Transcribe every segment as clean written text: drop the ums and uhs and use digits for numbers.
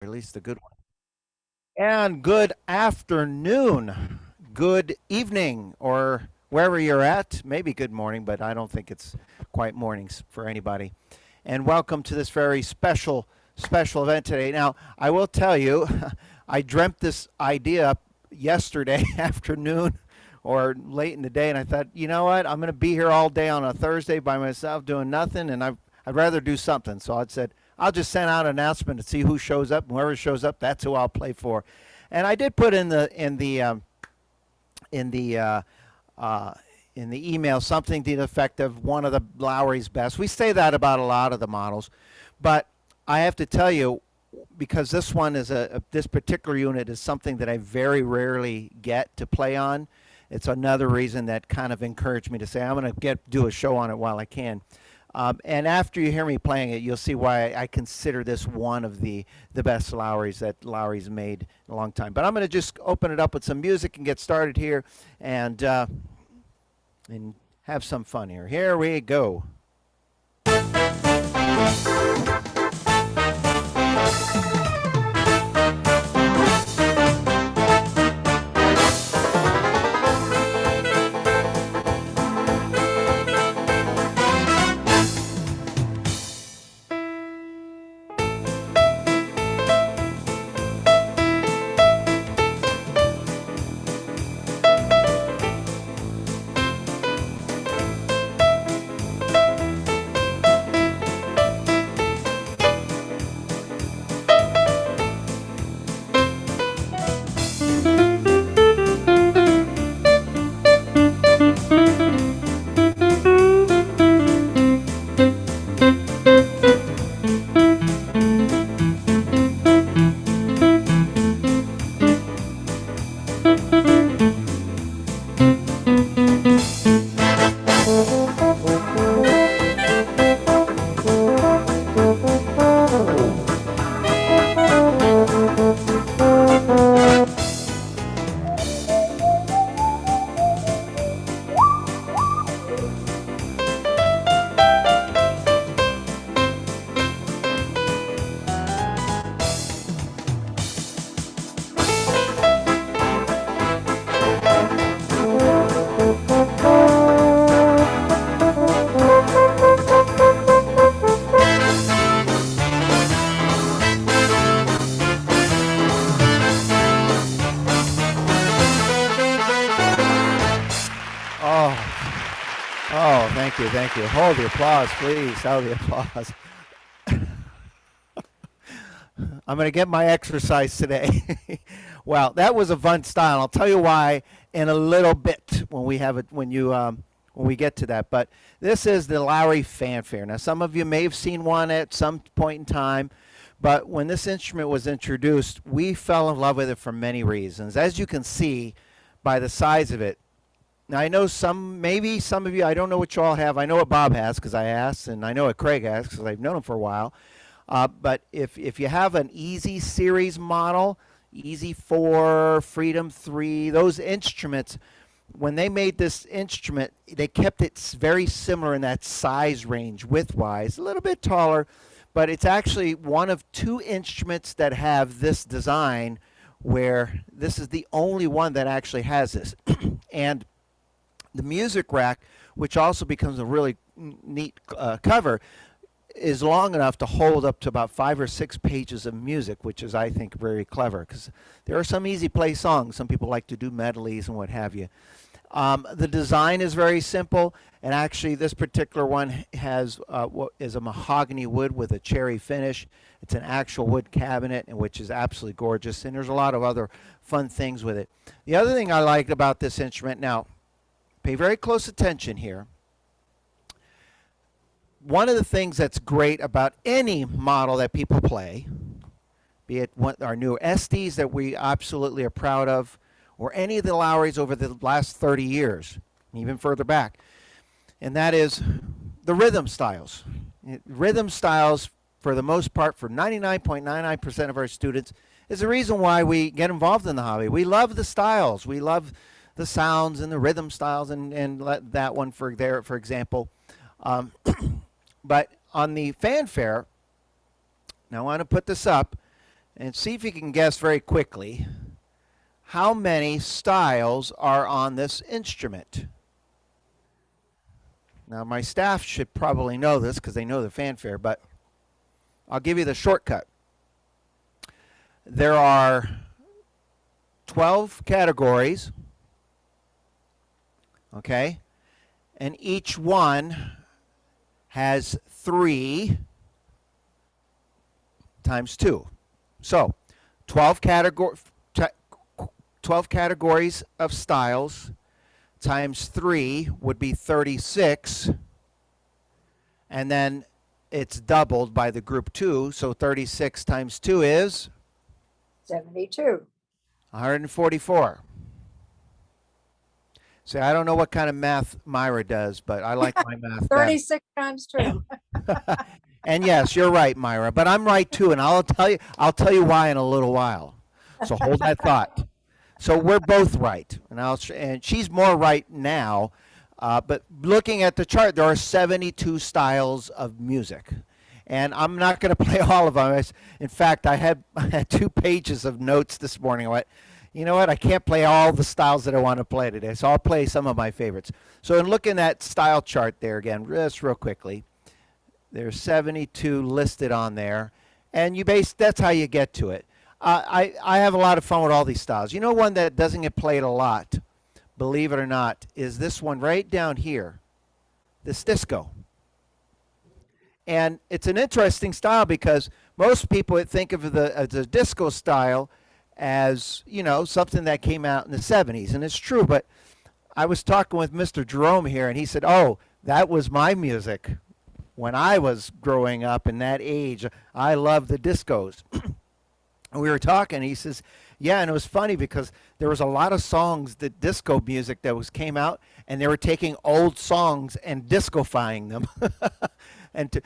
at least the good one. And good afternoon, good evening, or wherever you're at. Maybe good morning, but I don't think it's quite mornings for anybody. And welcome to this very special event today. Now, I will tell you, I dreamt this idea up yesterday afternoon or late in the day, and I thought, you know what? I'm going to be here all day on a Thursday by myself doing nothing, and I'd rather do something. So I said, I'll just send out an announcement to see who shows up. And whoever shows up, that's who I'll play for. And I did put in the in the email something to the effect of one of the Lowry's best. We say that about a lot of the models, but I have to tell you, because this one is this particular unit is something that I very rarely get to play on. It's another reason that kind of encouraged me to say I'm going to do a show on it while I can. And after you hear me playing it, you'll see why I consider this one of the best Lowrys that Lowry's made in a long time. But I'm going to just open it up with some music and get started here, and have some fun here. Here we go. Thank you. Hold the applause, please. Hold the applause. I'm going to get my exercise today. Well, that was a fun style. I'll tell you why in a little bit when we have it when we get to that. But this is the Lowry Fanfare. Now, some of you may have seen one at some point in time, but when this instrument was introduced, we fell in love with it for many reasons. As you can see by the size of it. Now, I know maybe some of you, I don't know what you all have. I know what Bob has because I asked, and I know what Craig has because I've known him for a while. But if you have an Easy Series model, Easy 4, Freedom 3, those instruments, when they made this instrument, they kept it very similar in that size range width-wise, a little bit taller, but it's actually one of two instruments that have this design where this is the only one that actually has this. And the music rack, which also becomes a really neat cover, is long enough to hold up to about 5 or 6 pages of music, which is, I think, very clever because there are some easy play songs. Some people like to do medleys and what have you. The design is very simple, and actually this particular one has what is a mahogany wood with a cherry finish. It's an actual wood cabinet, which is absolutely gorgeous, and there's a lot of other fun things with it. The other thing I liked about this instrument, now, pay very close attention here. One of the things that's great about any model that people play, be it our new Estes that we absolutely are proud of, or any of the Lowrys over the last 30 years, even further back, and that is the rhythm styles. Rhythm styles, for the most part, for 99.99% of our students, is the reason why we get involved in the hobby. We love the styles. We love the sounds and the rhythm styles, and let that one for example. But on the fanfare, now I want to put this up. and see if you can guess very quickly how many styles are on this instrument. Now, my staff should probably know this because they know the fanfare, but I'll give you the shortcut. There are 12 categories, okay? And each one has 3 times 2. So 12 categories of styles times 3 would be 36. And then it's doubled by the group 2. So 36 times 2 is 72. 144. See, I don't know what kind of math Myra does, but I like my math better. 36 times 2. And yes, you're right, Myra, but I'm right too, and I'll tell you why in a little while. So hold that thought. So we're both right, and she's more right now. But looking at the chart, there are 72 styles of music, and I'm not going to play all of them. In fact, I had 2 pages of notes this morning. I went, you know what? I can't play all the styles that I want to play today, so I'll play some of my favorites. So in looking at style chart there again, just real quickly. There's 72 listed on there, and that's how you get to it. I have a lot of fun with all these styles. You know, one that doesn't get played a lot, believe it or not, is this one right down here, this disco. And it's an interesting style because most people would think of the disco style as, you know, something that came out in the 70s, and it's true, but I was talking with Mr. Jerome here, and he said, oh, that was my music. When I was growing up in that age, I loved the discos. And we were talking, he says, yeah, and it was funny because there was a lot of songs, the disco music that came out, and they were taking old songs and discofying them. And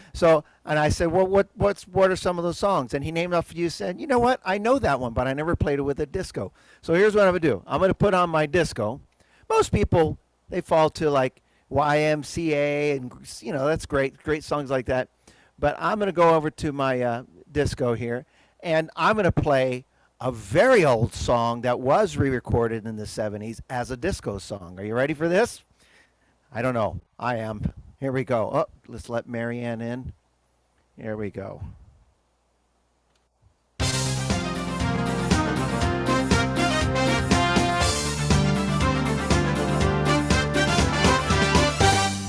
I said, well, what are some of those songs? And he named off a few, said, you know what, I know that one, but I never played it with a disco. So here's what I'm going to do. I'm going to put on my disco. Most people, they fall to like YMCA, and you know, that's great songs like that. But I'm going to go over to my disco here, and I'm going to play a very old song that was re-recorded in the 70s as a disco song. Are you ready for this? I don't know. I am. Here we go. Oh, let's let Marianne in. Here we go.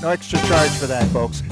No extra charge for that, folks.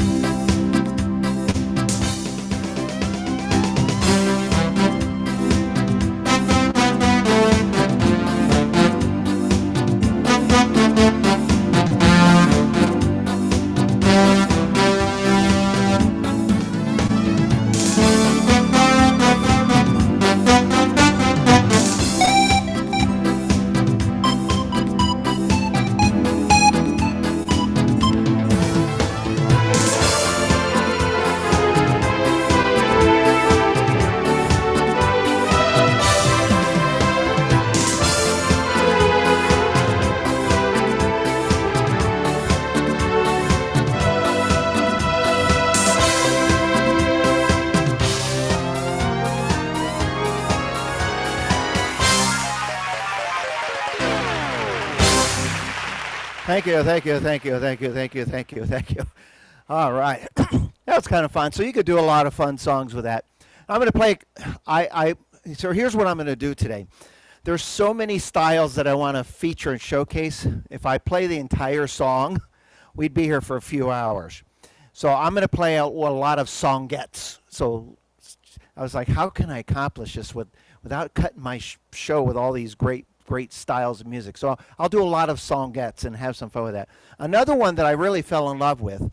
Thank you, thank you, thank you, thank you, thank you, thank you, thank you. All right. That was kind of fun. So you could do a lot of fun songs with that. I'm going to play, so here's what I'm going to do today. There's so many styles that I want to feature and showcase. If I play the entire song, we'd be here for a few hours. So I'm going to play a lot of songettes. So I was like, how can I accomplish this without cutting my show with all these great styles of music? So I'll do a lot of songettes and have some fun with that. Another one that I really fell in love with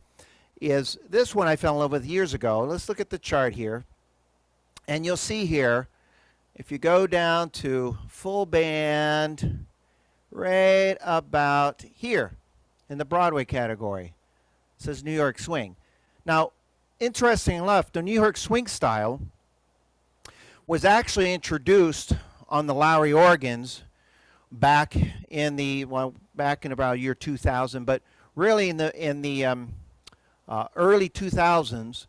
is this one I fell in love with years ago. Let's look at the chart here. And you'll see here, if you go down to full band, right about here in the Broadway category, it says New York Swing. Now, interesting enough, the New York Swing style was actually introduced on the Lowry organs back in about year 2000, but really in the early 2000s,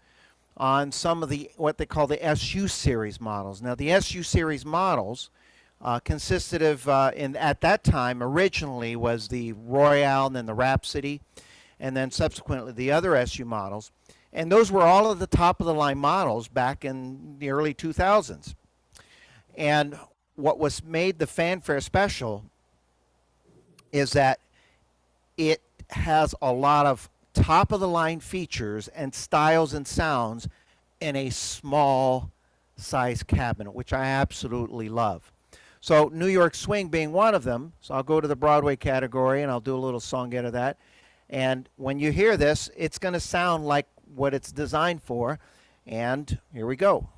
on some of the what they call the SU series models. Now the SU series models consisted of at that time originally was the Royale and then the Rhapsody, and then subsequently the other SU models, and those were all of the top of the line models back in the early 2000s. And what was made the Fanfare special is that it has a lot of top of the line features and styles and sounds in a small size cabinet, which I absolutely love. So New York Swing being one of them, so I'll go to the Broadway category and I'll do a little song out of that. And when you hear this, it's going to sound like what it's designed for. And here we go.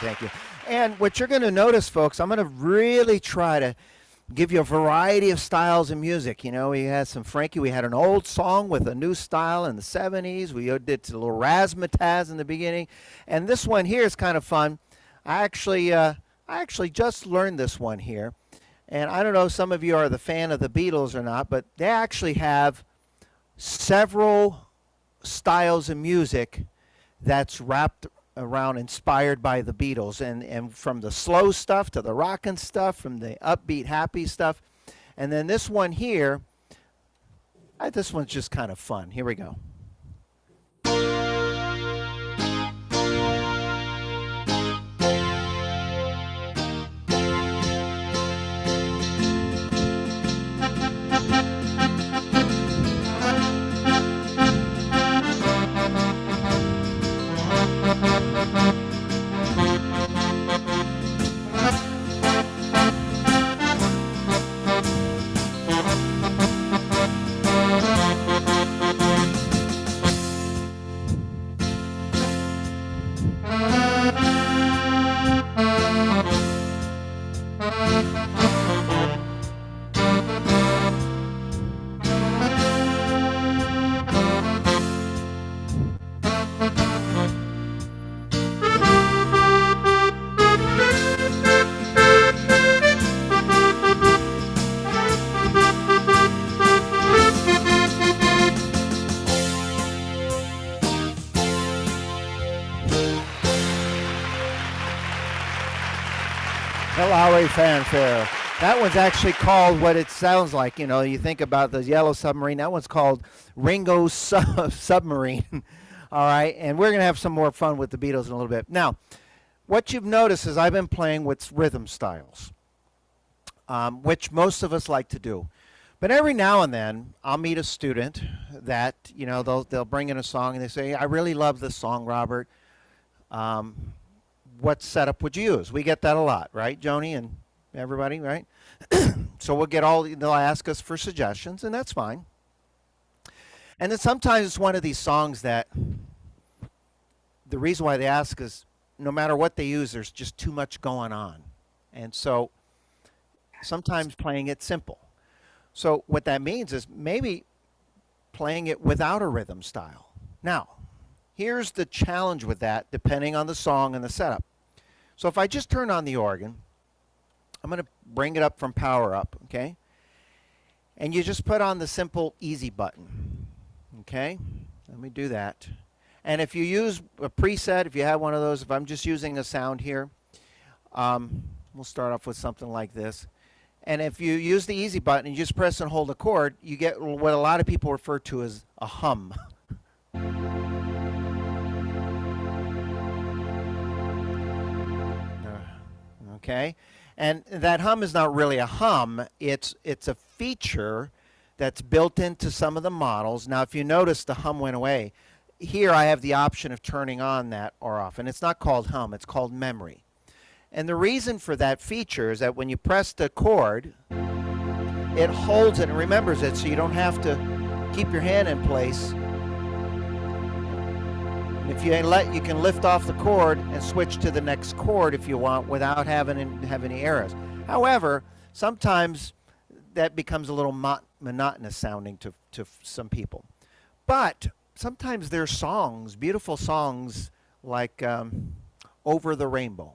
Thank you. And what you're going to notice, folks, I'm going to really try to give you a variety of styles of music. You know, we had some Frankie. We had an old song with a new style in the 70s. We did a little razzmatazz in the beginning. And this one here is kind of fun. I actually just learned this one here. And I don't know if some of you are the fan of the Beatles or not, but they actually have several styles of music that's wrapped around inspired by the Beatles, and from the slow stuff to the rockin' stuff, from the upbeat happy stuff. And then this one here, this one's just kind of fun. Here we go. The Lowry Fanfare. That one's actually called what it sounds like. You know, you think about the Yellow Submarine. That one's called Ringo's Submarine. All right, and we're going to have some more fun with the Beatles in a little bit. Now, what you've noticed is I've been playing with rhythm styles, which most of us like to do. But every now and then, I'll meet a student that, you know, they'll bring in a song and they say, I really love this song, Robert. What setup would you use? We get that a lot, right, Joni and everybody, right? So they'll ask us for suggestions, and that's fine. And then sometimes it's one of these songs that the reason why they ask is no matter what they use, there's just too much going on. And so sometimes playing it simple. So what that means is maybe playing it without a rhythm style. Now, here's the challenge with that, depending on the song and the setup. So if I just turn on the organ, I'm going to bring it up from power up, okay? And you just put on the simple easy button, okay? Let me do that. And if you use a preset, if you have one of those, if I'm just using a sound here, we'll start off with something like this. And if you use the easy button and you just press and hold a chord, you get what a lot of people refer to as a hum. Okay, and that hum is not really a hum. It's a feature that's built into some of the models. Now, if you notice, the hum went away. Here I have the option of turning on that or off, and it's not called hum, it's called memory. And the reason for that feature is that when you press the chord, it holds it and remembers it, so you don't have to keep your hand in place. And if you you can lift off the chord and switch to the next chord if you want without having any errors. However, sometimes that becomes a little monotonous sounding to some people. But sometimes there's songs, beautiful songs like Over the Rainbow,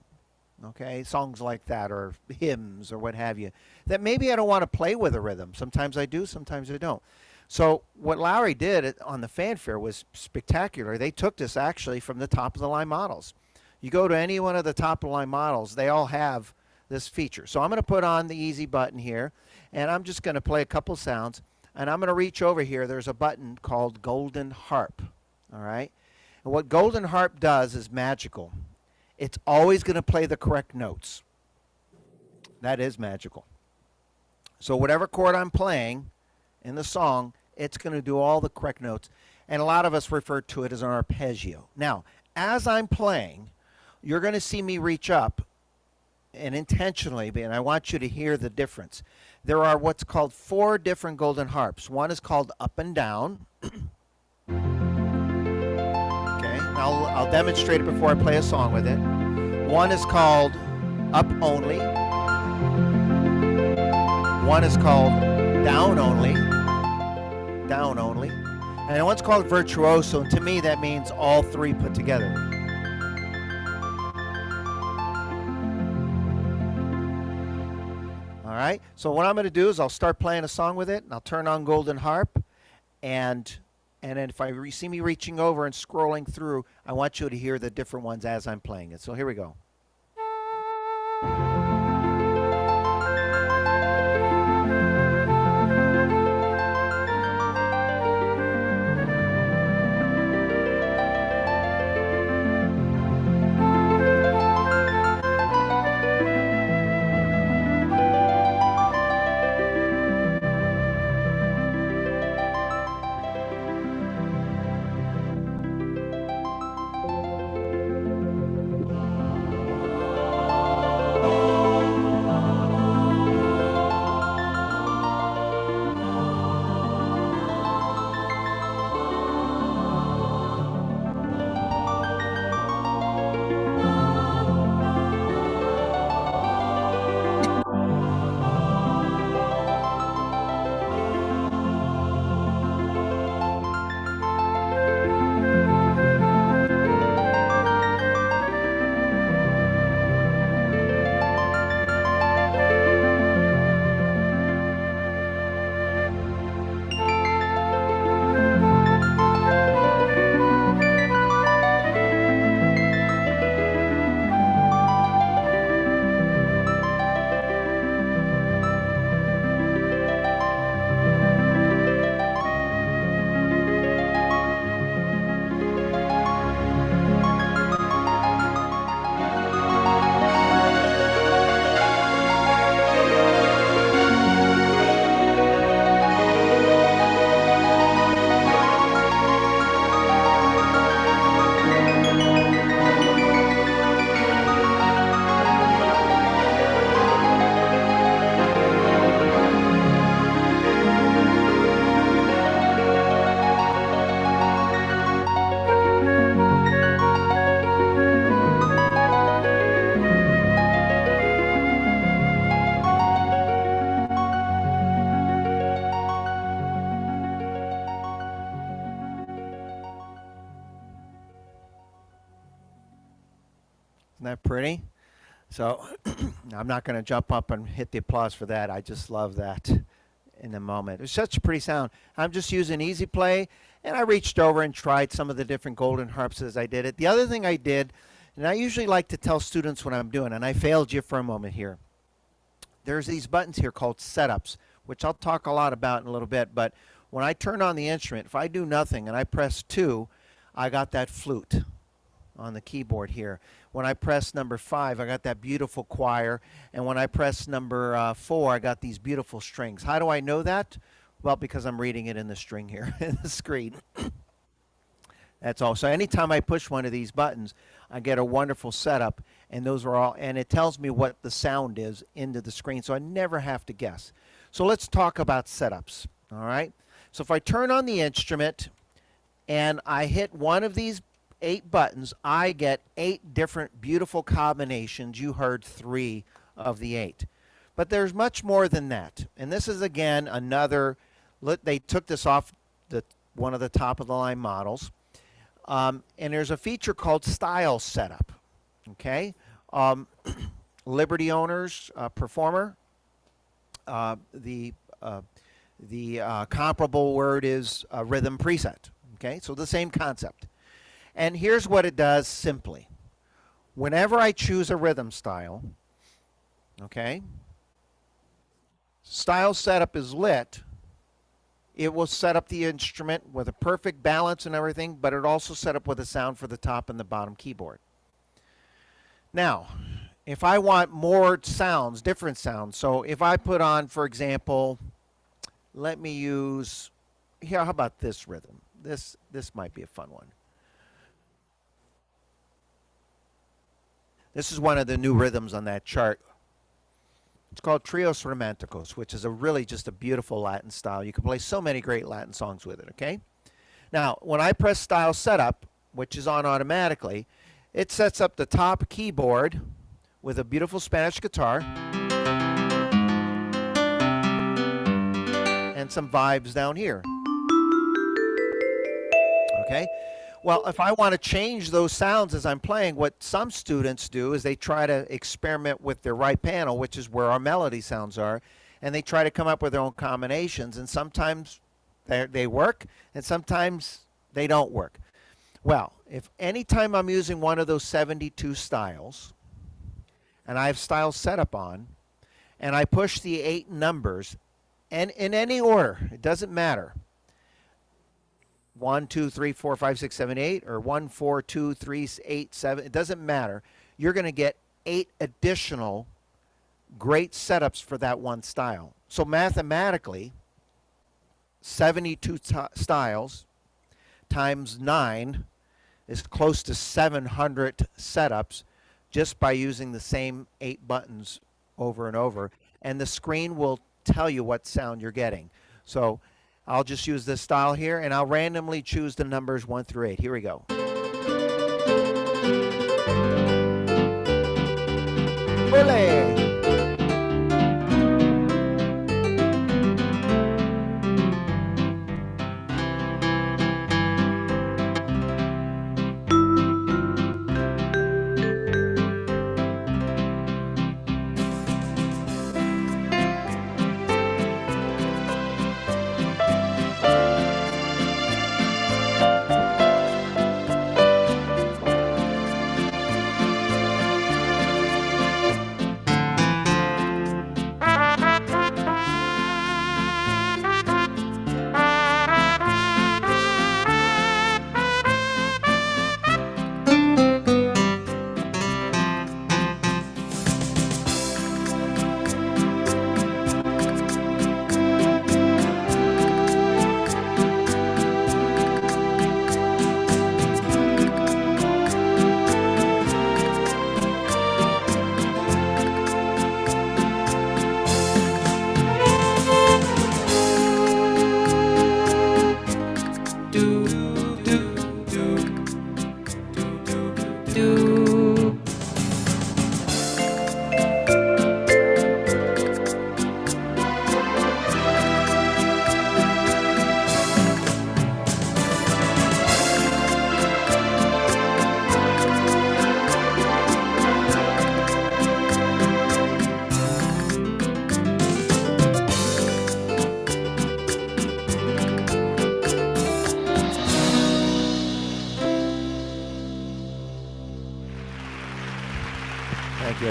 okay? Songs like that, or hymns or what have you, that maybe I don't want to play with a rhythm. Sometimes I do, sometimes I don't. So what Lowry did on the Fanfare was spectacular. They took this actually from the top of the line models. You go to any one of the top of the line models, they all have this feature. So I'm going to put on the easy button here, and I'm just going to play a couple sounds, and I'm going to reach over here. There's a button called Golden Harp, all right? And what Golden Harp does is magical. It's always going to play the correct notes. That is magical. So whatever chord I'm playing in the song, it's going to do all the correct notes. And a lot of us refer to it as an arpeggio. Now, as I'm playing, you're going to see me reach up, and intentionally, and I want you to hear the difference. There are what's called 4 different golden harps. One is called up and down. Okay, I'll demonstrate it before I play a song with it. One is called up only. One is called down only. Down only. And one's called virtuoso, and to me that means all 3 put together. All right, so what I'm going to do is I'll start playing a song with it, and I'll turn on Golden Harp, and then if I see me reaching over and scrolling through, I want you to hear the different ones as I'm playing it. So here we go. Isn't that pretty? So I'm not going to jump up and hit the applause for that. I just love that in the moment. It's such a pretty sound. I'm just using easy play, and I reached over and tried some of the different golden harps as I did it. The other thing I did, and I usually like to tell students what I'm doing, and I failed you for a moment here. There's these buttons here called setups, which I'll talk a lot about in a little bit, but when I turn on the instrument, if I do nothing and I press 2, I got that flute. on the keyboard here. When I press number 5, I got that beautiful choir, and when I press number 4, I got these beautiful strings. How do I know that? Well, because I'm reading it in the string here, in the screen. That's all. So anytime I push one of these buttons, I get a wonderful setup, and those are all, and it tells me what the sound is into the screen, so I never have to guess. So let's talk about setups, all right? So if I turn on the instrument and I hit one of these 8 buttons, I get 8 different beautiful combinations. You heard 3 of the 8. But there's much more than that. And this is, again, another, they took this off one of the top of the line models. And there's a feature called style setup. Okay? Liberty owners, performer. The comparable word is rhythm preset. Okay? So the same concept. And here's what it does simply. Whenever I choose a rhythm style, okay, style setup is lit, it will set up the instrument with a perfect balance and everything, but it also set up with a sound for the top and the bottom keyboard. Now, if I want more sounds, different sounds, so if I put on, for example, let me use, here, how about this rhythm? This might be a fun one. This is one of the new rhythms on that chart. It's called Trios Romanticos, which is really just a beautiful Latin style. You can play so many great Latin songs with it, okay? Now, when I press Style Setup, which is on automatically, it sets up the top keyboard with a beautiful Spanish guitar and some vibes down here. Okay? Well, if I want to change those sounds as I'm playing, what some students do is they try to experiment with their right panel, which is where our melody sounds are, and they try to come up with their own combinations, and sometimes they work, and sometimes they don't work. Well, if anytime I'm using one of those 72 styles, and I have style setup on, and I push the 8 numbers, and in any order, it doesn't matter, 1, 2, 3, 4, 5, 6, 7, 8, or 1, 4, 2, 3, 8, 7, it doesn't matter. You're going to get 8 additional great setups for that one style. So mathematically, 72 styles times 9 is close to 700 setups just by using the same 8 buttons over and over. And the screen will tell you what sound you're getting. So I'll just use this style here, and I'll randomly choose the numbers 1 through 8. Here we go. Ole!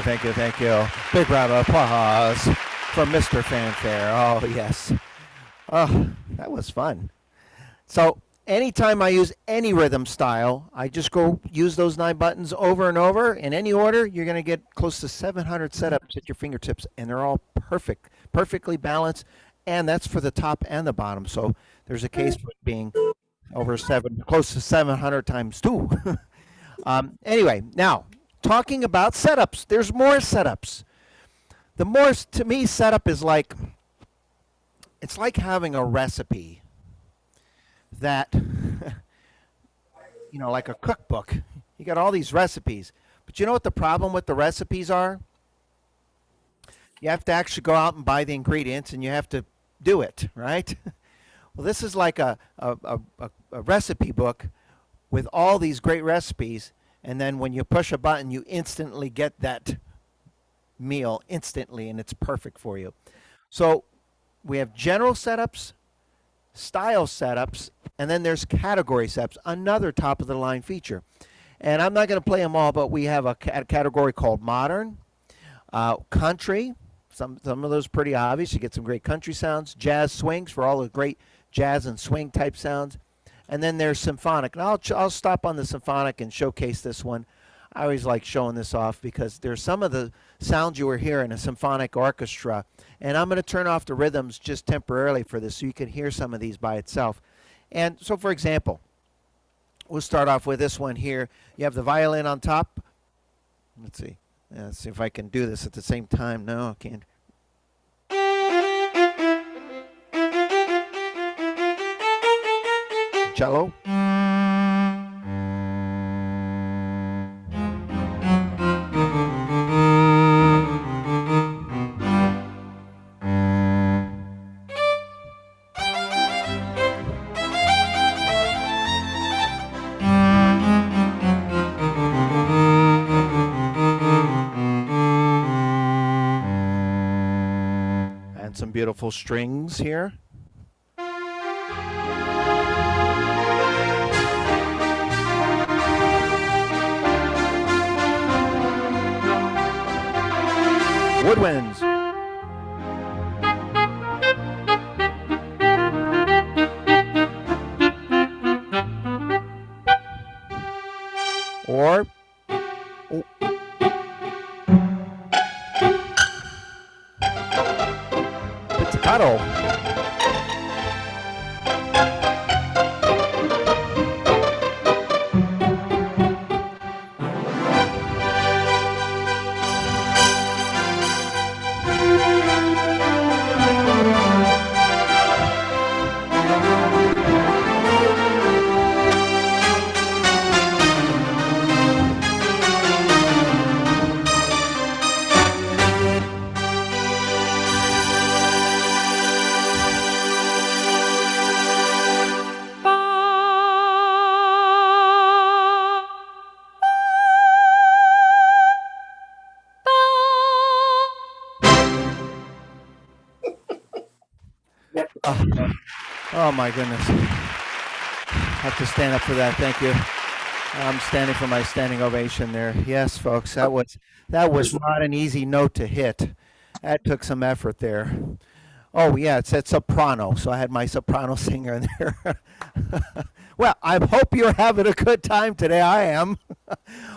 Thank you, thank you. Big round of applause for Mr. Fanfare. Oh, yes. Oh, that was fun. So Anytime I use any rhythm style, I just go use those 9 buttons over and over in any order. You're going to get close to 700 setups at your fingertips, and they're all perfect, perfectly balanced. And that's for the top and the bottom. So there's a case for it being over close to 700 times two. Anyway, now talking about setups, there's more setups. The more, to me, setup is like, it's like having a recipe that, like a cookbook. You got all these recipes, but you know what the problem with the recipes are? You have to actually go out and buy the ingredients, and you have to do it, right? Well, this is like a recipe book with all these great recipes, and then when you push a button, you instantly get that meal instantly, and it's perfect for you. So we have general setups, style setups, and then there's category setups, another top of the line feature. And I'm not going to play them all, but we have a category called modern, country. Some of those pretty obvious. You get some great country sounds, jazz swings for all the great jazz and swing type sounds, and then there's symphonic. And I'll stop on the symphonic and showcase this one. I always like showing this off because there's some of the sounds you will hear in a symphonic orchestra, and I'm going to turn off the rhythms just temporarily for this so you can hear some of these by itself. And so, for example, we'll start off with this one here. You have the violin on top. Let's see. Let's see if I can do this at the same time. No, I can't. Cello. And some beautiful strings here. Woodwinds. Or oh, pizzicato. Oh, oh my goodness. Have to stand up for that. Thank you. I'm standing for my standing ovation there. Yes, folks, that was not an easy note to hit. That took some effort there. Oh yeah, it said soprano, so I had my soprano singer in there. Well, I hope you're having a good time today. I am.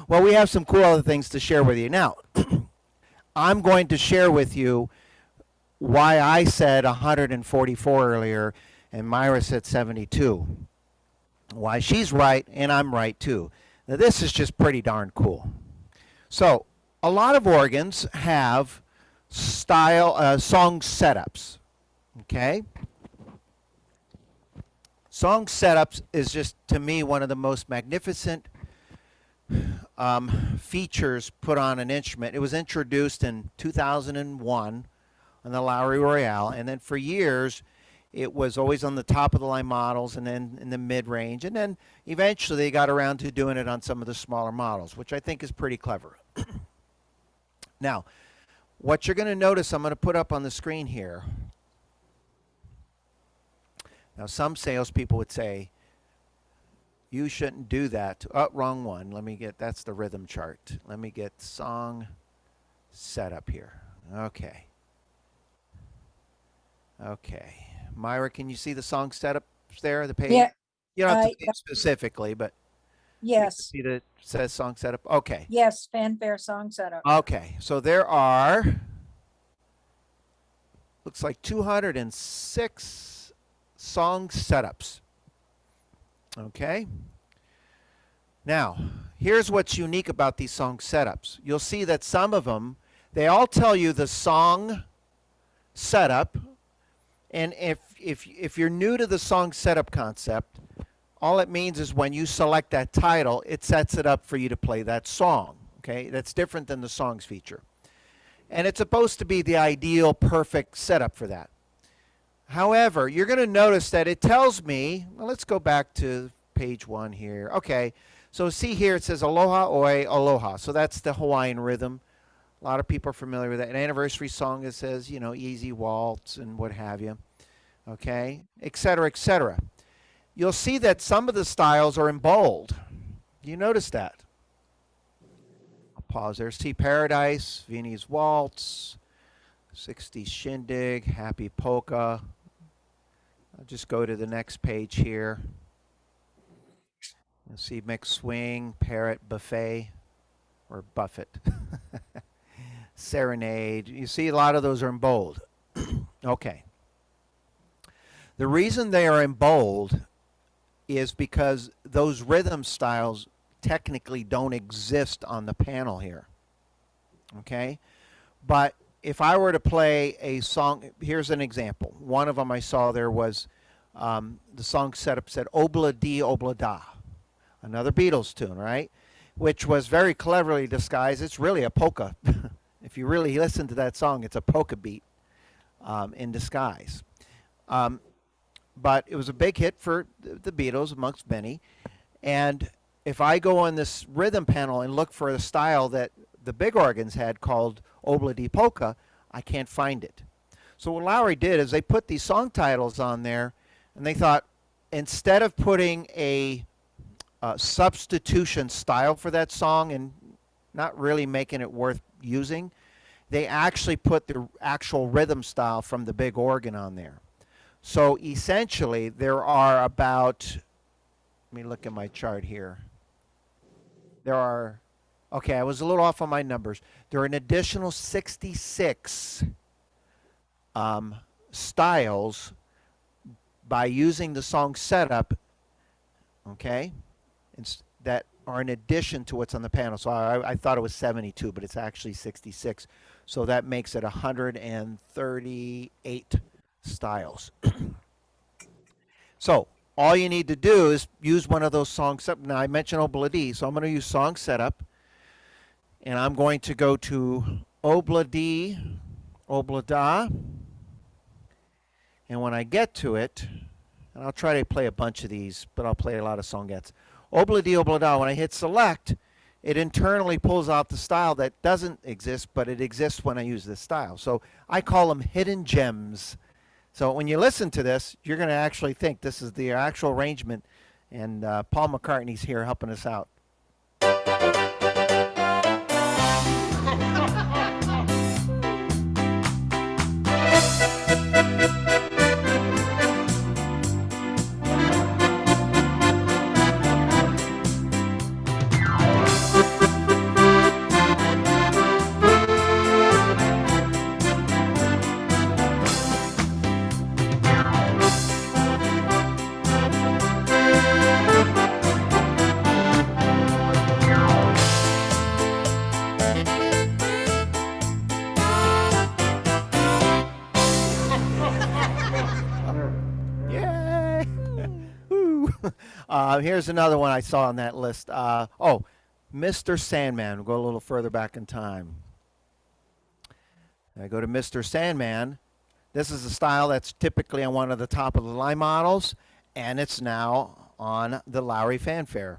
Well, we have some cool other things to share with you. Now, I'm going to share with you why I said 144 earlier and Myra said 72. Why she's right and I'm right too. Now, this is just pretty darn cool. So, a lot of organs have song setups. Okay? Song setups is just, to me, one of the most magnificent features put on an instrument. It was introduced in 2001 on the Lowry Royale, and then for years it was always on the top of the line models and then in the mid range, and then eventually they got around to doing it on some of the smaller models, which I think is pretty clever. Now, what you're going to notice, I'm going to put up on the screen here. Now, some salespeople would say, you shouldn't do that. Oh, wrong one. That's the rhythm chart. Let me get song setup here. Okay. Okay. Myra, can you see the song setup there, the page? Yeah, You don't have to I, say specifically, but you can yes, see that it says song setup. Okay. yes, fanfare song setup. Okay. So there are, looks like 206 song setups. Okay. Now, here's what's unique about these song setups. You'll see that some of them, they all tell you the song setup. And if you're new to the song setup concept, all it means is when you select that title, it sets it up for you to play that song. Okay, that's different than the songs feature. And it's supposed to be the ideal, perfect setup for that. However, you're going to notice that it tells me, well, let's go back to page 1 here. Okay, so see here it says Aloha Oi Aloha. So that's the Hawaiian rhythm. A lot of people are familiar with that. An anniversary song that says, you know, easy waltz and what have you. Okay, et cetera, et cetera. You'll see that some of the styles are in bold. You notice that? I'll pause there. See Paradise, Viennese Waltz, 60s Shindig, Happy Polka. I'll just go to the next page here. You'll see Mixed Swing, Parrot Buffet, or Buffet. Serenade. You see a lot of those are in bold. Okay. The reason they are in bold is because those rhythm styles technically don't exist on the panel here. Okay? But if I were to play a song, here's an example. One of them I saw there was the song setup said Obla Di Obla Da, another Beatles tune, right? Which was very cleverly disguised. It's really a polka. If you really listen to that song, it's a polka beat in disguise. But it was a big hit for the Beatles, amongst many. And if I go on this rhythm panel and look for a style that the big organs had called Obla Di Polka, I can't find it. So what Lowry did is they put these song titles on there, and they thought, instead of putting a substitution style for that song and not really making it worth using, they actually put the actual rhythm style from the big organ on there. So essentially, there are about, let me look at my chart here. There are, okay, I was a little off on my numbers. There are an additional 66 styles by using the song setup, okay, that are in addition to what's on the panel. So I thought it was 72, but it's actually 66. So that makes it 138 styles. So all you need to do is use one of those song setup. Now I mentioned Obla Di, so I'm going to use song setup, and I'm going to go to Obla Di, Obla Da, and when I get to it, and I'll try to play a bunch of these, but I'll play a lot of songettes. Obla Di, Obla Da, when I hit select, it internally pulls out the style that doesn't exist, but it exists when I use this style. So I call them hidden gems. So when you listen to this, you're going to actually think this is the actual arrangement, and Paul McCartney's here helping us out. Yay! Woo. Here's another one I saw on that list. Oh, Mr. Sandman. We'll go a little further back in time. I go to Mr. Sandman. This is a style that's typically on one of the top of the line models, and it's now on the Lowry Fanfare.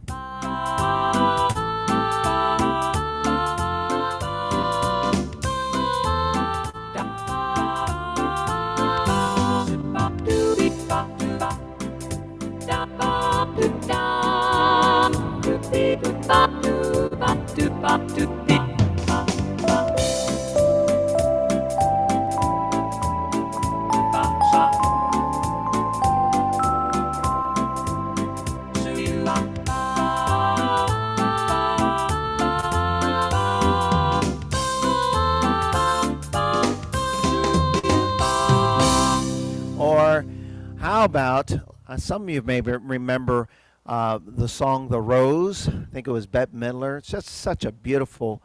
about, some of you maybe remember the song The Rose. I think it was Bette Midler. It's just such a beautiful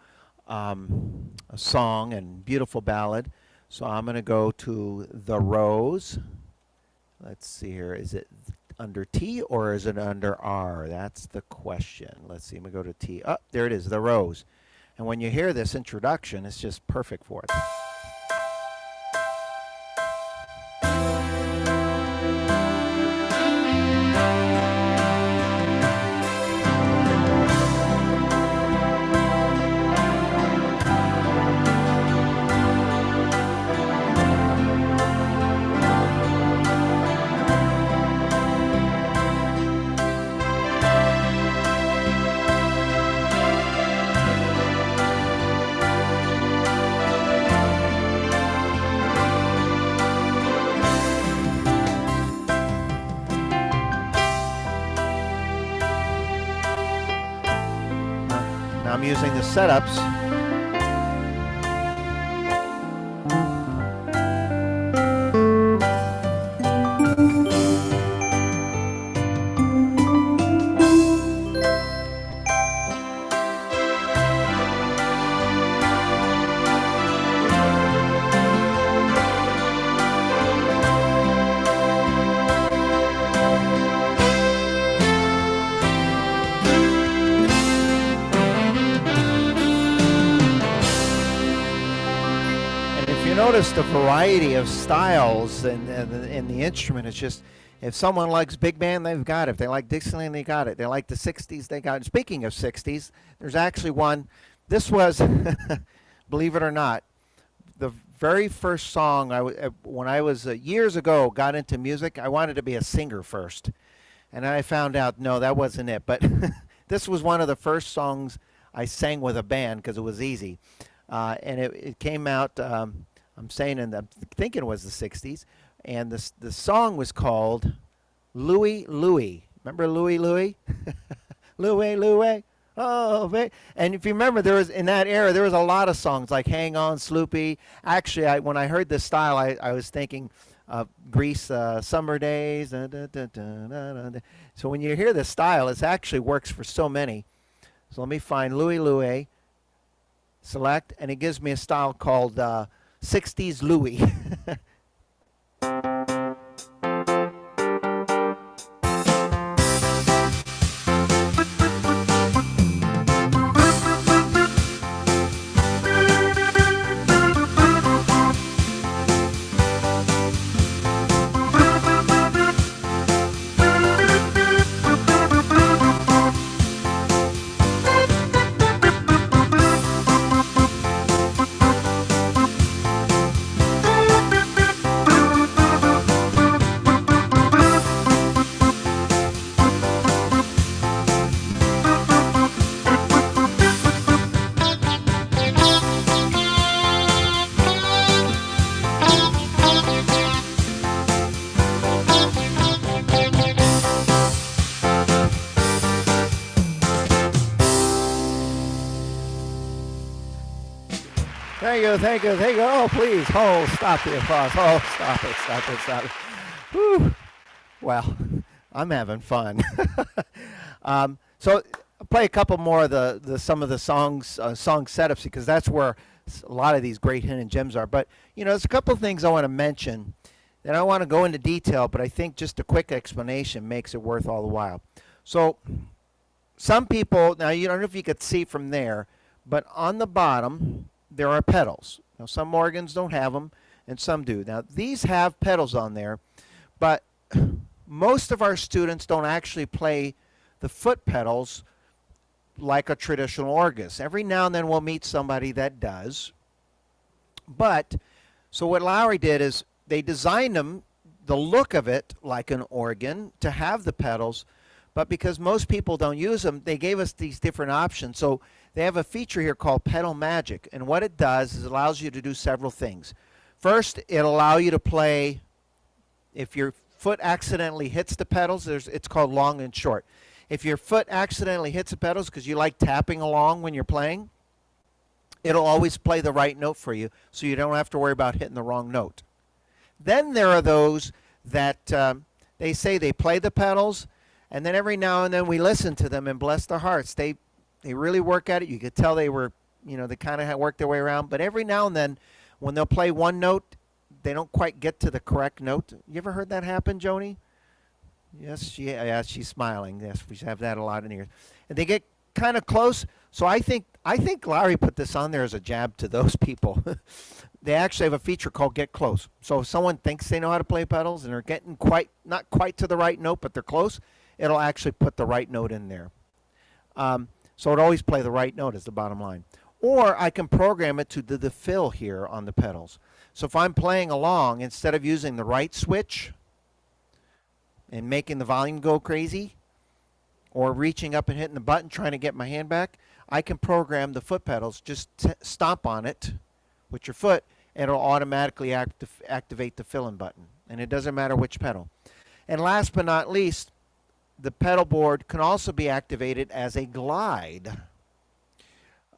a song and beautiful ballad. So I'm going to go to The Rose. Let's see here. Is it under T or is it under R? That's the question. Let's see. I'm going to go to T. Oh, there it is, The Rose. And when you hear this introduction, it's just perfect for it. Now I'm using the setups. Notice the variety of styles in the instrument. It's just, if someone likes big band, they've got it. If they like Dixieland, they got it. They like the 60s, they got it. Speaking of 60s, there's actually one. This was, believe it or not, the very first song when I was years ago got into music. I wanted to be a singer first. And I found out, no, that wasn't it. But this was one of the first songs I sang with a band because it was easy. And it came out... I'm thinking it was the 60s, and the song was called Louie Louie. Remember Louie Louie? Louie Louie, oh, baby. And if you remember, in that era, there was a lot of songs like Hang On, Sloopy. Actually, when I heard this style, I was thinking Grease, Summer Days. Da, da, da, da, da, da. So when you hear this style, it actually works for so many. So let me find Louie Louie, select, and it gives me a style called 60s Louie. Thank you. Oh, please. Oh, stop the applause. Oh, stop it. Whew. Well, I'm having fun. So I'll play a couple more of some of the song setups, because that's where a lot of these great hidden gems are. But, there's a couple of things I want to mention that I don't want to go into detail, but I think just a quick explanation makes it worth all the while. So some people, now you don't know if you could see from there, but on the bottom, there are pedals. Now, some organs don't have them, and some do. Now, these have pedals on there, but most of our students don't actually play the foot pedals like a traditional organist. Every now and then we'll meet somebody that does. But, so what Lowry did is they designed them, the look of it, like an organ, to have the pedals, but because most people don't use them, they gave us these different options. So they have a feature here called Pedal Magic, and what it does is it allows you to do several things. First, it'll allow you to play, if your foot accidentally hits the pedals, it's called long and short. If your foot accidentally hits the pedals because you like tapping along when you're playing, it'll always play the right note for you, so you don't have to worry about hitting the wrong note. Then there are those that they say they play the pedals, and then every now and then we listen to them, and bless their hearts, they really work at it. You could tell they were, they kind of worked their way around. But every now and then, when they'll play one note, they don't quite get to the correct note. You ever heard that happen, Joni? Yes, she's smiling. Yes, we have that a lot in here. And they get kind of close. So I think Lowry put this on there as a jab to those people. They actually have a feature called Get Close. So if someone thinks they know how to play pedals and they're getting not quite to the right note, but they're close, it'll actually put the right note in there. So it always play the right note is the bottom line. Or I can program it to do the fill here on the pedals. So if I'm playing along, instead of using the right switch and making the volume go crazy, or reaching up and hitting the button trying to get my hand back, I can program the foot pedals. Just stomp on it with your foot, and it'll automatically activate the fill-in button. And it doesn't matter which pedal. And last but not least, the pedal board can also be activated as a glide.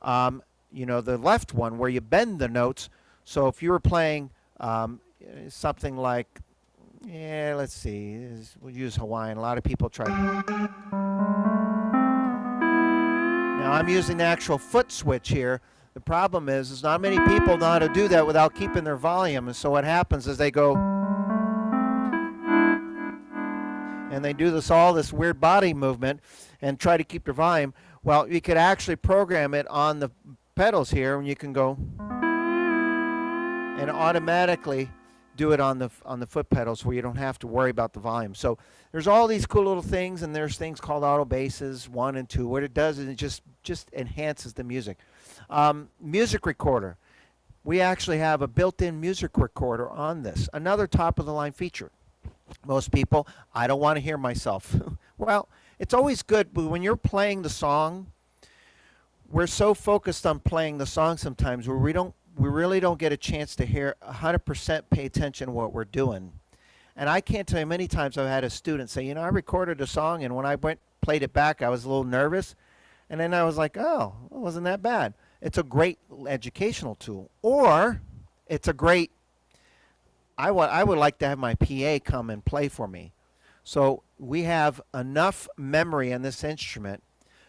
The left one where you bend the notes. So if you were playing something like, let's see, we'll use Hawaiian. A lot of people try. Now I'm using the actual foot switch here. The problem is not many people know how to do that without keeping their volume. And so what happens is they go, and they do all this weird body movement and try to keep their volume. Well, you could actually program it on the pedals here, and you can go and automatically do it on the foot pedals where you don't have to worry about the volume. So there's all these cool little things, and there's things called auto basses 1 and 2. What it does is it just enhances the music. Music recorder. We actually have a built-in music recorder on this. Another top-of-the-line feature. Most people, I don't want to hear myself. Well, it's always good, but when you're playing the song, we're so focused on playing the song sometimes where we really don't get a chance to hear 100% pay attention to what we're doing. And I can't tell you many times I've had a student say, I recorded a song, and when I played it back, I was a little nervous. And then I was like, oh, it wasn't that bad. It's a great educational tool. Or it's a great, I would like to have my PA come and play for me. So we have enough memory on this instrument.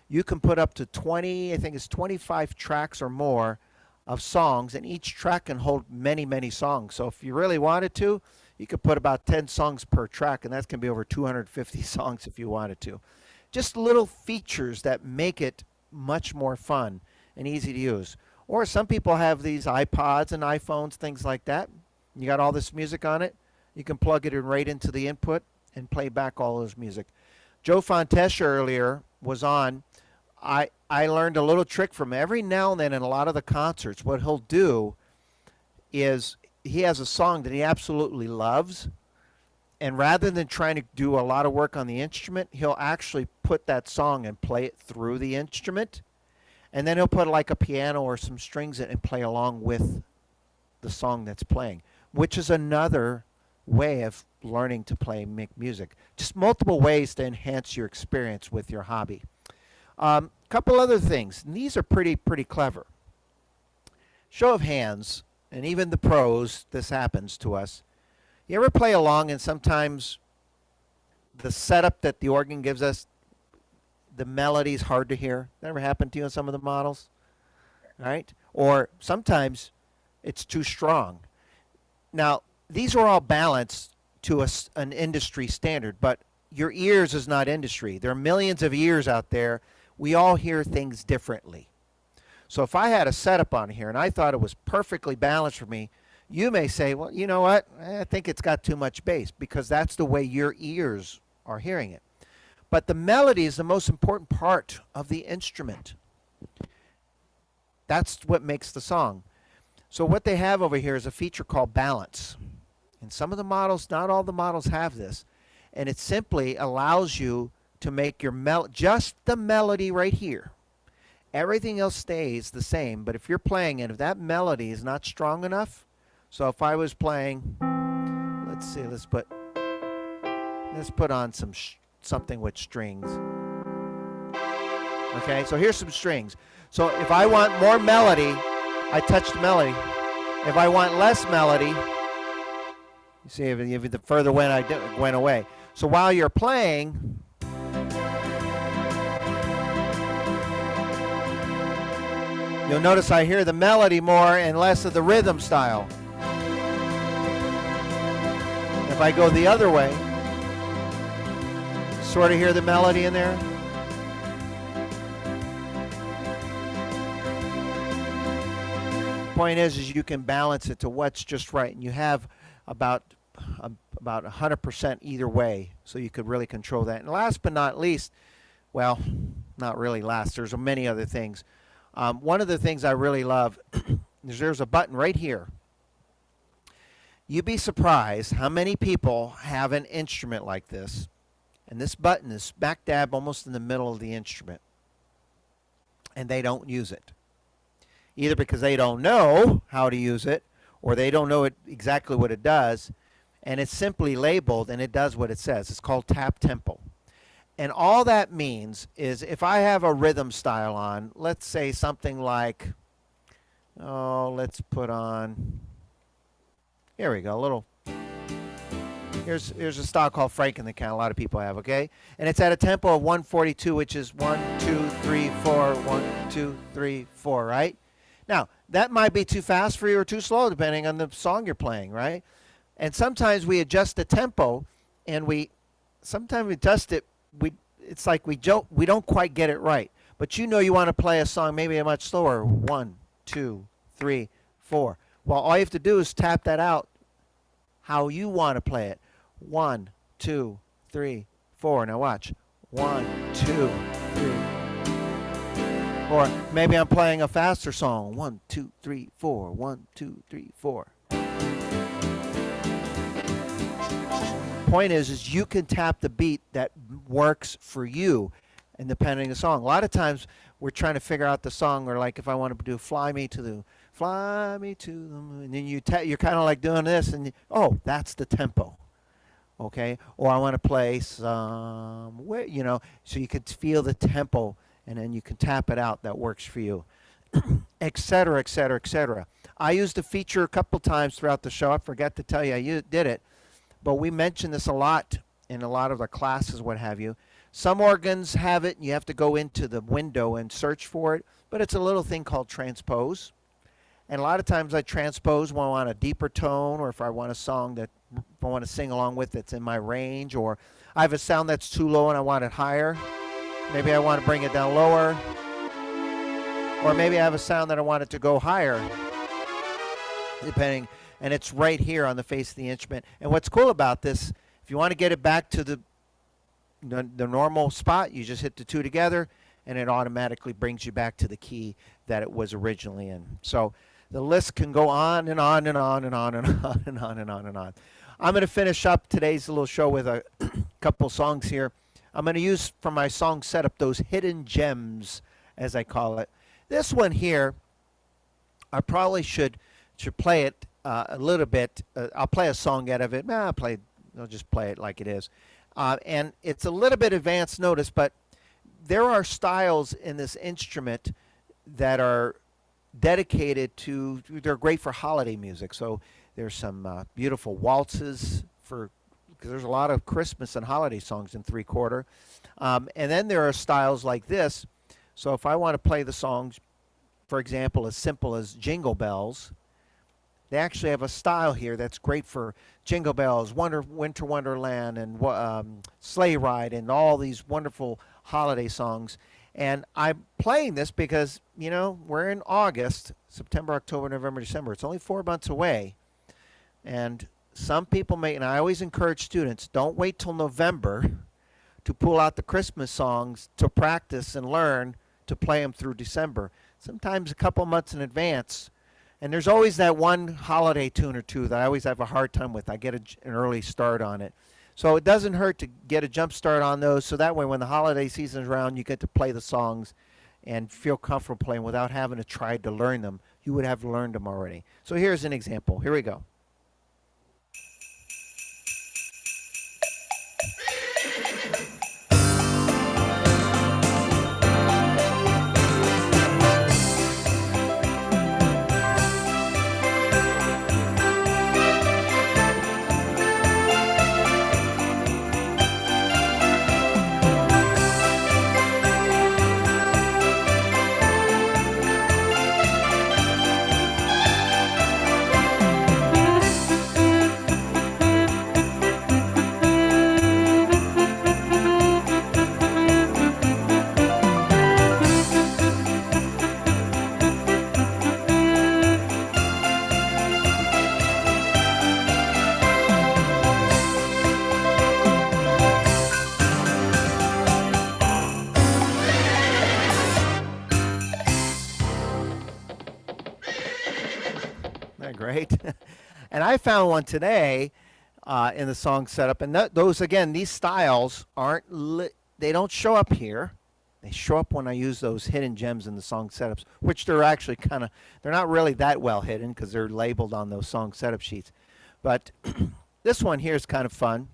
You can put up to 20, I think it's 25 tracks or more of songs, and each track can hold many, many songs. So if you really wanted to, you could put about 10 songs per track, and that can be over 250 songs if you wanted to. Just little features that make it much more fun and easy to use. Or some people have these iPods and iPhones, things like that. You got all this music on it. You can plug it in right into the input and play back all this music. Joe Fontesha earlier was on. I learned a little trick from him. Every now and then in a lot of the concerts, what he'll do is he has a song that he absolutely loves, and rather than trying to do a lot of work on the instrument, he'll actually put that song and play it through the instrument, and then he'll put like a piano or some strings in and play along with the song that's playing, which is another way of learning to play and make music. Just multiple ways to enhance your experience with your hobby. Couple other things, and these are pretty clever. Show of hands, and even the pros, this happens to us. You ever play along and sometimes the setup that the organ gives us, the melody's hard to hear? That ever happened to you on some of the models? Right? Or sometimes it's too strong. Now, these are all balanced to an industry standard, but your ears is not industry. There are millions of ears out there. We all hear things differently. So if I had a setup on here and I thought it was perfectly balanced for me, you may say, well, you know what? I think it's got too much bass, because that's the way your ears are hearing it. But the melody is the most important part of the instrument. That's what makes the song. So what they have over here is a feature called balance. And some of the models, not all the models have this. And it simply allows you to make your just the melody right here. Everything else stays the same, but if you're playing it, if that melody is not strong enough, so if I was playing, let's see, let's put on something with strings. Okay, so here's some strings. So if I want more melody, I touch the melody. If I want less melody, you see, if the further went, I went away. So while you're playing, you'll notice I hear the melody more and less of the rhythm style. If I go the other way, sort of hear the melody in there. Point is you can balance it to what's just right, and you have about 100% either way, so you could really control that. And last but not least, well, not really last, there's many other things. One of the things I really love is there's a button right here. You'd be surprised how many people have an instrument like this, and this button is smack dab almost in the middle of the instrument, and they don't use it. Either because they don't know how to use it, or they don't know exactly what it does, and it's simply labeled and it does what it says. It's called tap tempo. And all that means is if I have a rhythm style on, let's say something like, let's put on, here we go, a little, here's a style called Frank in the Count, a lot of people have, okay? And it's at a tempo of 142, which is 1, 2, 3, 4, 1, 2, 3, 4, right? Now, that might be too fast for you or too slow, depending on the song you're playing, right? And sometimes we adjust the tempo, and sometimes we adjust it, it's like we don't quite get it right. But you know you want to play a song maybe a much slower, 1, 2, 3, 4. Well, all you have to do is tap that out how you want to play it. 1, 2, 3, 4. Now watch. 1, 2, 3. Or maybe I'm playing a faster song. 1, 2, 3, 4. 1, 2, 3, 4. Point is you can tap the beat that works for you, and depending on the song. A lot of times we're trying to figure out the song, or like if I want to do "Fly Me to the Moon," and then you're kind of like doing this, and that's the tempo. Okay, or I want to play somewhere, so you can feel the tempo. And then you can tap it out. That works for you, etc., etc., etc. I used a feature a couple times throughout the show. I forgot to tell you I did it, but we mention this a lot in a lot of the classes, what have you. Some organs have it, and you have to go into the window and search for it, but it's a little thing called transpose. And a lot of times I transpose when I want a deeper tone, or if I want a song that I want to sing along with that's in my range, or I have a sound that's too low and I want it higher. Maybe I want to bring it down lower, or maybe I have a sound that I want it to go higher, depending, and it's right here on the face of the instrument. And what's cool about this, if you want to get it back to the normal spot, you just hit the two together, and it automatically brings you back to the key that it was originally in. So the list can go on and on and on and on and on and on and on and on. I'm going to finish up today's little show with a couple songs here. I'm going to use for my song setup those hidden gems, as I call it. This one here, I probably should play it a little bit. I'll play a song out of it. I'll just play it like it is. And it's a little bit advanced notice, but there are styles in this instrument that are dedicated to, they're great for holiday music. So there's some beautiful waltzes because there's a lot of Christmas and holiday songs in 3/4. And then there are styles like this. So if I want to play the songs, for example, as simple as Jingle Bells, they actually have a style here that's great for Jingle Bells, Winter Wonderland, and Sleigh Ride, and all these wonderful holiday songs. And I'm playing this because, we're in August, September, October, November, December. It's only 4 months away. And some people and I always encourage students, don't wait till November to pull out the Christmas songs to practice and learn to play them through December. Sometimes a couple months in advance. And there's always that one holiday tune or two that I always have a hard time with. I get an early start on it. So it doesn't hurt to get a jump start on those, so that way when the holiday season is around, you get to play the songs and feel comfortable playing without having to try to learn them. You would have learned them already. So here's an example. Here we go. right? And I found one today in the song setup, and those again, these styles aren't they don't show up here. They show up when I use those hidden gems in the song setups, which they're actually they're not really that well hidden because they're labeled on those song setup sheets. But this one here is kind of fun.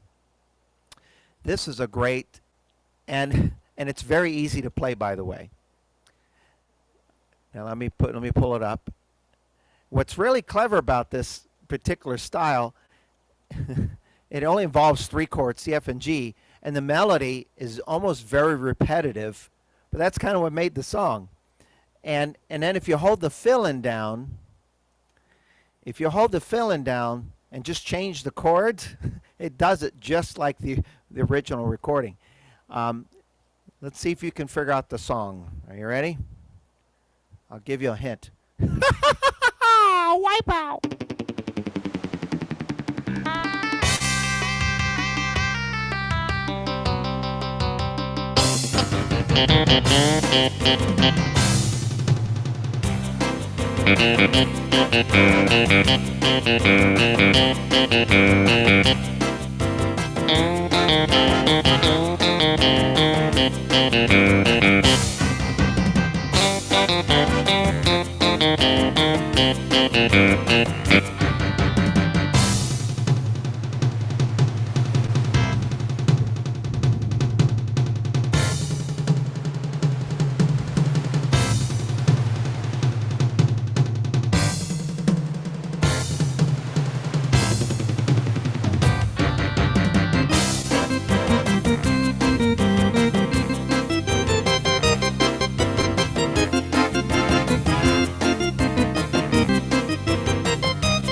This is a great, and it's very easy to play, by the way. Now let me pull it up. What's really clever about this particular style, it only involves 3 chords, C, F, and G, and the melody is almost very repetitive, but that's kind of what made the song. And then if you hold the fill-in down, and just change the chords, it does it just like the original recording. Let's see if you can figure out the song. Are you ready? I'll give you a hint. Wipeout!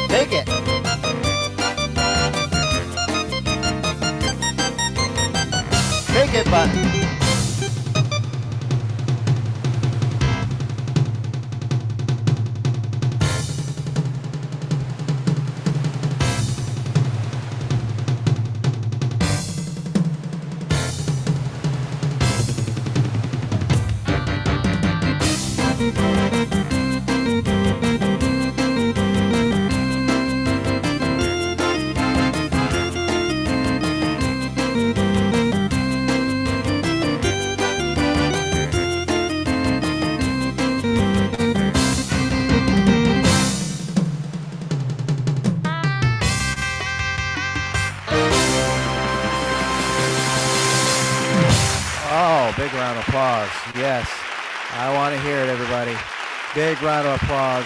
Take it. Take it, button. Oh, big round of applause. Yes. I want to hear it, everybody. Big round of applause.